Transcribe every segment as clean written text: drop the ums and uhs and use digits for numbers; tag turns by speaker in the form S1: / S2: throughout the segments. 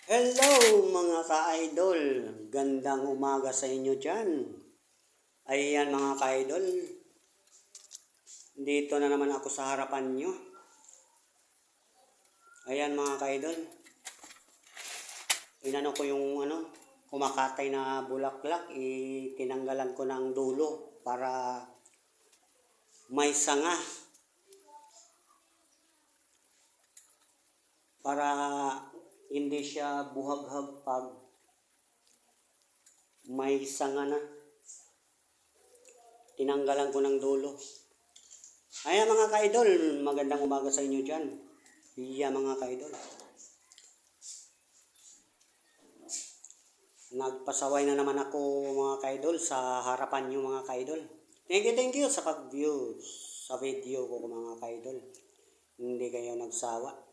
S1: Hello mga ka-idol, gandang umaga sa inyo dyan. Ayan mga ka-idol, dito na naman ako sa harapan nyo. Ayan mga ka-idol, inano ko yung kumakatay na bulaklak, tinanggalan ko ng dulo para may sanga. Para hindi siya buhaghag pag may sanga na. Tinanggalan ko ng dulo. Ayan mga ka-idol, magandang umaga sa inyo dyan. Iya mga ka-idol. Nagpasaway na naman ako mga ka-idol sa harapan nyo mga ka-idol. Thank you sa pag-view sa video ko mga ka-idol. Hindi kayo nagsawa.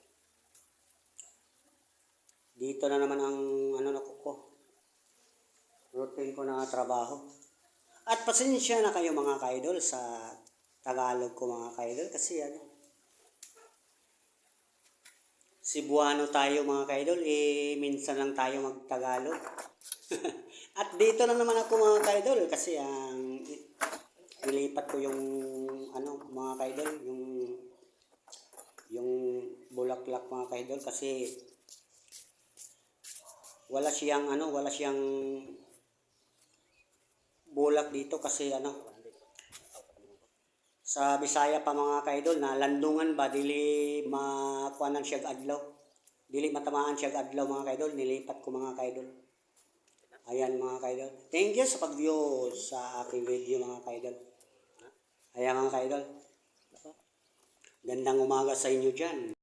S1: Dito na naman ang routine ko na trabaho. At pasensya na kayo mga ka-idol sa Tagalog ko mga ka-idol kasi Cebuano tayo mga ka-idol, minsan lang tayo mag-Tagalog. At dito na naman ako mga ka-idol kasi nilipat ko yung mga ka-idol, yung bulaklak mga ka-idol kasi wala siyang bulak dito kasi sa Bisaya pa mga ka-idol na landungan ba dili makuanan siya adlaw, dili matamaan siya adlaw mga ka-idol, nilipat ko mga ka-idol. Ayan mga ka-idol, thank you sa pag-view sa aking video mga ka-idol. Ayan mga ka-idol, gandang umaga sa inyo dyan.